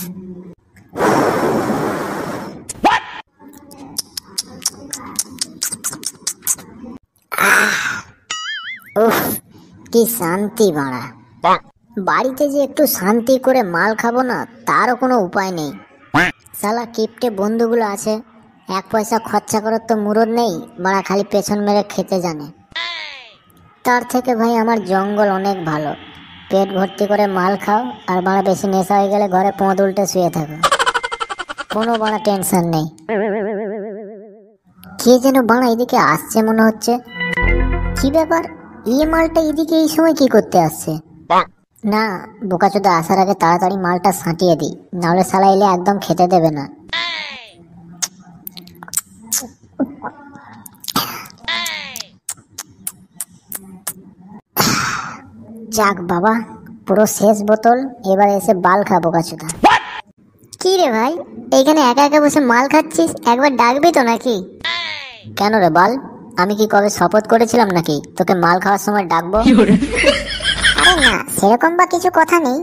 উফ, কি শান্তি বাড়া। বাড়িতে যে একটু শান্তি করে মাল খাবো না তারও কোনো উপায় নেই। শালা কিপটে বন্ধুগুলো আছে, এক পয়সা খরচা করার তো মুরদ নেই, বাড়া খালি পেছন মেরে খেতে জানে। তার থেকে ভাই আমার জঙ্গল অনেক ভালো। পেট ভর্তি করে মাল খাও, আর বাড়া বেশি নেশা হয়ে গেলে ঘরে পোঁদ উল্টে শুয়ে থাকো, কোনো বাড়া টেনশন নেই। কে যেন বাড়া এদিকে আসছে মনে হচ্ছে। কি ব্যাপার, এই মালটা এদিকে এই সময় কি করতে আসছে? না, বোকাচোদা আসার আগে তাড়াতাড়ি মালটা সাঁটিয়ে দিই, নাহলে শালা এলে একদম খেতে দেবে না। যাক বাবা, পুরো শেষ বোতল, এবার এসে বাল খা বোকাচোদা। কি রে ভাই, এইখানে একা একা বসে মাল খাচ্ছিস, একবার ডাকবি তো নাকি? কেন রে বাল, আমি কি কবে শপথ করেছিলাম নাকি তোকে মাল খাওয়ার সময় ডাকবো? আরে না, সেরকম বা কিছু কথা নেই,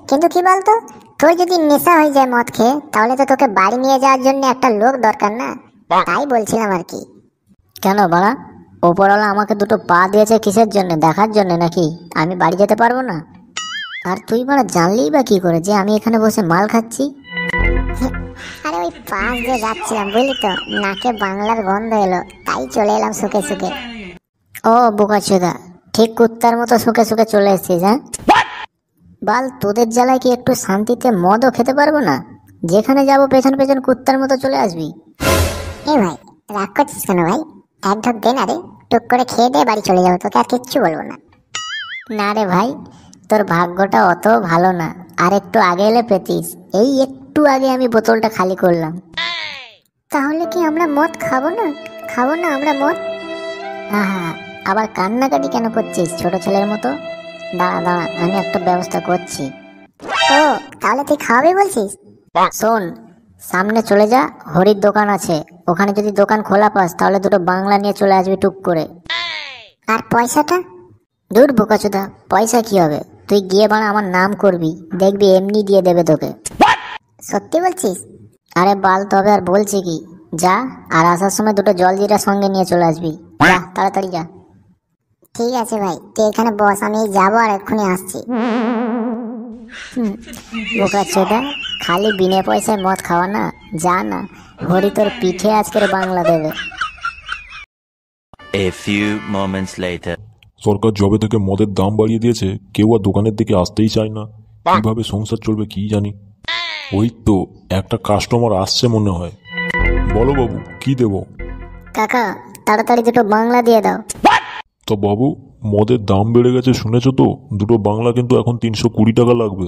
কিন্তু কি বলতো, তোর যদি নেশা হয়ে যায় মদ খেয়ে, তাহলে তো তোকে বাড়ি নিয়ে যাওয়ার জন্য একটা লোক দরকার না, তাই বলছিলাম আর কি। কেন বাড়া, ওপরওয়ালা আমাকে দুটো পা দিয়েছে কিসের জন্য, দেখার জন্য নাকি আমি বাড়ি যেতে পারবো না? আর তুই বাড়া জানলি বা কি করে যে আমি এখানে বসে মাল খাচ্ছি? আরে ওই পাশ দিয়ে যাচ্ছিলাম বুঝলি তো, নাকে বাংলার গন্ধ এলো, তাই চলে এলাম শুকে শুকে। ও বোকাচোদা, ঠিক কুত্তার মতো শুকে শুকে চলে এসেছিস? হ্যাঁ বাল, তোদের জ্বালায় কি একটু শান্তিতে মদও খেতে পারবো না? যেখানে যাবো পেছন পেছন কুত্তার মতো চলে আসবি। এ ভাই, রাগ করছিস কেন ভাই? এক ঢোক দে না রে, টুক করে খেয়ে দে, বাড়ি চলে যাবো, তোকে আর কিচ্ছু বলবো না। না রে ভাই, তোর ভাগ্যটা অত ভালো না, আর একটু আগে এলে পেতিস। এই একটু আগে আমি বোতলটা খালি করলাম। তাহলে কি আমরা মদ খাবো না? খাবো না আমরা মদ? আহা, আবার কান্নাকাটি কেন করছিস ছোট ছেলের মতো? দাঁড়া দাঁড়া, আমি একটা ব্যবস্থা করছি। ও, তাহলে তুই খাওয়াবি বলছিস? শোন, সামনে চলে যা, হরির দোকান আছে, ওখানে যদি দোকান খোলা পাস তাহলে দুটো বাংলা নিয়ে চলে আসবি টুক করে। আর পয়সাটা? দূর বোকাচোদা, পয়সা কি হবে, তুই গিয়ে বাড়া আমার নাম করবি, দেখবি এমনি দিয়ে দেবে তোকে। সত্যি বলছিস? আরে বাল, তবে আর বলছি কি, যা, আর আসার সময় দুটো জল জিরা সঙ্গে নিয়ে চলে আসবি, যা তাড়াতাড়ি যা। ঠিক আছে ভাই, তুই এখানে বস, আমি যাবো আর এক্ষুনি আসছি। বোকাচোদা, খালি বিনা পয়সায় মদ খাওয়া না, যা না, হরি তোর পিঠে আজকের বাংলা দেবে। A few moments later. সরকার জবে থেকে মদের দাম বাড়িয়ে দিয়েছে, কেউ আর দোকানের দিকে আসতেই চায় না। কিভাবে সংসার চলবে কি জানি। ওই তো একটা কাস্টমার আসছে মনে হয়। বলো বাবু, কি দেব? কাকা, তাড়াতাড়ি দুটো বাংলা দিয়ে দাও। তো বাবু, মদের দাম বেড়ে গেছে শুনেছো তো, দুটো বাংলা কিন্তু এখন 320 টাকা লাগবে।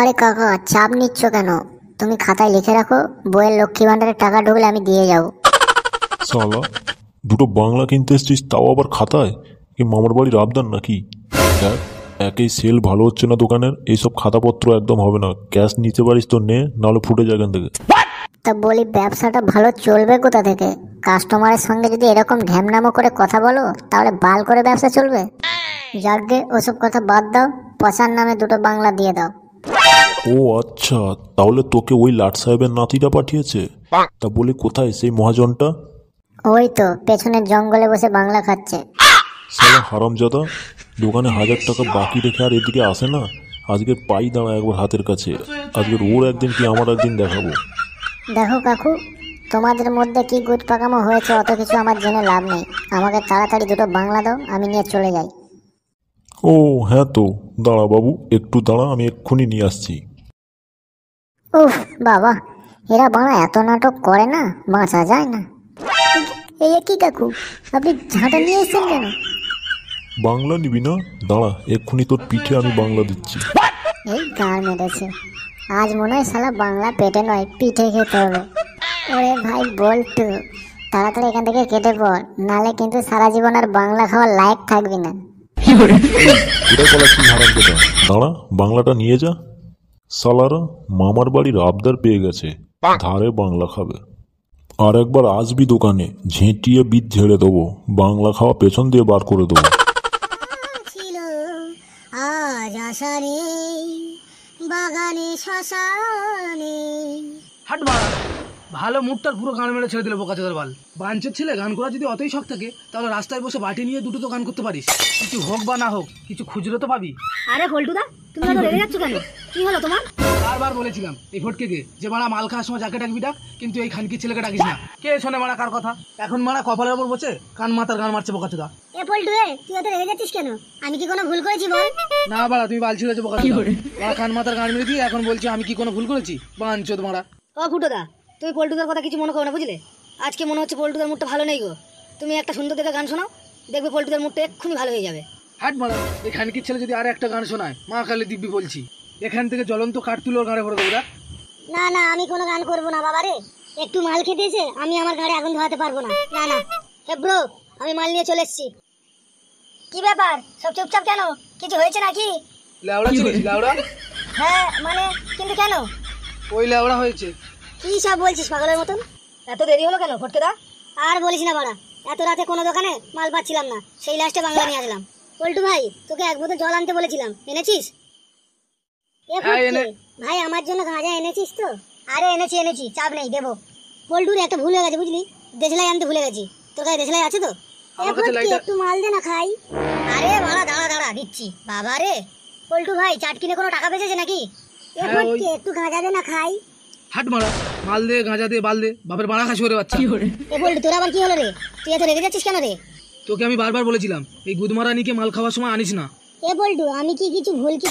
আরে কাকা, চাপ নিচ্ছ কেন? তুমি খাতায় লিখে রাখো, বইয়ের লক্ষ্মী ভান্ডারের টাকা ঢুকলে আমি দিয়ে যাবো। সালা, দুটো বাংলা কিনতে এসছিস তাও আবার খাতায়? কি মামার বাড়ির আবদার নাকি? দেখ, একই সেল ভালো হচ্ছে না দোকানের, এইসব খাতাপত্র একদম হবে না। ক্যাশ নিতে পারিস তো নে, নাহলে ফুটে যায় এখান থেকে। তা বলি, ব্যবসাটা ভালো চলবে কোথা থেকে? কাস্টমারের সঙ্গে যদি এরকম ঢ্যামনামো করে কথা বলো, তাহলে বাল করে ব্যবসা চলবে? যাকগে, ওসব কথা বাদ দাও, পয়সার নামে দুটো বাংলা দিয়ে দাও। ও আচ্ছা, তাহলে তোকে ওই লাট সাহেবের নাতিটা পাঠিয়েছে? তা বলি, কোথায় সেই মহাজনটা? ওই তো পেছনের জঙ্গলে বসে বাংলা খাচ্ছে। সালা হারামজাদা, দোকানে 1000 টাকা বাকি রেখে আর এদিকে আসে না। আজকের পাই দাঁড়া একবার হাতের কাছে, আজকের ওর একদিন কি আমার একদিন দেখাবো। দেখো কাকু, তোমাদের মধ্যে কি গুট পাকামো হয়েছে অত কিছু আমার জেনে লাভ নেই, আমাকে তাড়াতাড়ি দুটো বাংলা দাও, আমি নিয়ে চলে যাই। ও হ্যাঁ, তো দাঁড়া বাবু, একটু দাঁড়া, আমি এক্ষুনি নিয়ে আসছি। উফ বাবা, এরা বাড়া এত নাটক করে না, বাঁচা যায় না। এই কি কাকু, আপনি ঝাঁটা নিয়ে এসেছেন কেন? বাংলা নিবি না? দাঁড়া, এক্ষুনি তোর পিঠে আমি বাংলা দিচ্ছি। এই গাল মেরেছে, আজ মনে হয় শালা বাংলা পেটে নয় পিঠে খেতে হবে। ওরে ভাই বল্টু, তাড়াতাড়ি এখান থেকে কেটে পড়, নালে কিন্তু সারা জীবন আর বাংলা খাওয়ার লায়ক থাকবি না। এটা বলা কি হারামজাদা, দাঁড়া বাংলাটা নিয়ে যা। সালারা মামার বাড়ির আবদার পেয়ে গেছে, ধারে বাংলা খাবে। আর একবার আসবি দোকানে, ঝেঁটিয়ে বিট ঝেড়ে দেবো, বাংলা খাওয়া পেছন দিয়ে বার করে দেবো। ছিল আজ আশা নেই, বাগানে শ্মশানে। হাট বাড়া, ভালো মুখটার পুরো গান মেরে ছেড়ে দিল বোকাচোদার বাল। বাঞ্চের ছেলে, গান করা যদি অতই শখ থাকে তাহলে রাস্তায় বসে বাটি নিয়ে দুটো তো গান করতে পারিস। কিছু হোক বা না হোক, কিছু খুচরো তো পাবি। আরে পল্টুদা, তুমি তো রেগে যাচ্ছ কেন? কি হলো তোমার? বারবার বলেছিলাম এই ফটকে যে মারা মাল খাওয়ার সময় যাকে ডাকবি ডাক, কিন্তু এই খানকির ছেলেকে ডাকিস না। কে শোনে মারা কার কথা? এখন মারা কপালের ওপর বসে কান মাতার গান মারছে বোকাচোদা। এ পল্টু, তুই এত রেগে যাচ্ছিস কেন? আমি কি কোনো ভুল করেছি বল? না বাড়া, তুমি বাল ছিঁড়েছো বোকাচোদা। মারা কান মাতার গান মেরে দিয়ে এখন বলছি আমি কি কোনো ভুল করেছি? বাঞ্চোদ মারা। ও ফুটোদা, তুমি পল্টুদার কথা কিছু মনে করো না, বুঝলে? আজকে মনে হচ্ছে পল্টুদার মুডটা ভালো নেই গো। তুমি একটা সুন্দর দেখে গান শোনাও, দেখবে পল্টুদার মুডটা এক্ষুনি ভালো হয়ে যাবে। হাট মারা, এই খানকির ছেলে যদি আর একটা গান শোনায়, মা কালী দিব্যি বলছি এখান থেকে জ্বলন্ত কাঠ তুলে ওর গাড়ে ভরে দেবো। না না, আমি কোনো গান করবো না বাবা রে। একটু মাল খেতেছে, আমি আমার গাড়ি আগুন ধরাতে পারবো না। না না, হে ব্রো, আমি মাল নিয়ে চলে এসেছি। কি ব্যাপার, সব চুপচাপ কেন? কিছু হয়েছে নাকি? লেওড়া ছিঁড়েছি লেওড়া। হ্যাঁ মানে, কিন্তু কেন? ওই লেওড়া হয়েছে। কি সব বলছিস পাগলের মতন? এত দেরি হলো কেন ফটকেদা? আর বলিস না বাড়া, এত রাতে কোনো দোকানে মাল পাচ্ছিলাম না, সেই লাস্টে বাংলা নিয়ে আসলাম। পল্টু ভাই, তোকে এক বোতল জল আনতে বলেছিলাম, এনেছিস? এ হ্যাঁ, ফটকে, এনে- ভাই আমার জন্য গাঁজা এনেছিস তো? আরে এনেছি, চাপ নেই, দেবো। পল্টুর একটা ভুল হয়ে গেছে বুঝলি, দেশলাই আনতে ভুলে গেছি। তোর কাছে দেশলাই আছে তো? এ আমার কাছে ফটকে, লাইটার- একটু মাল দে না খাই। আরে বাড়া, দাঁড়া দিচ্ছি। বাবা রে পল্টু ভাই, চাট কিনে কোনো টাকা বেঁচেছে নাকি? এ হ্যাঁ, ফটকে, একটু গাঁজা দে না খাই। হাট মারা, মাল দে, গাঁজা দে, বাল দে, বাপের বাড়া খাসি করে বাচ্চা। এ পল্টু, তোর আবার কি হলো রে? তুই এত রেগে যাচ্ছিস কেন রে? তোকে আমি বারবার বলেছিলাম এই গুদমারানিকে মাল খাওয়ার সময় আনিস না। এ পল্টু, আমি কি কিছু ভুল কি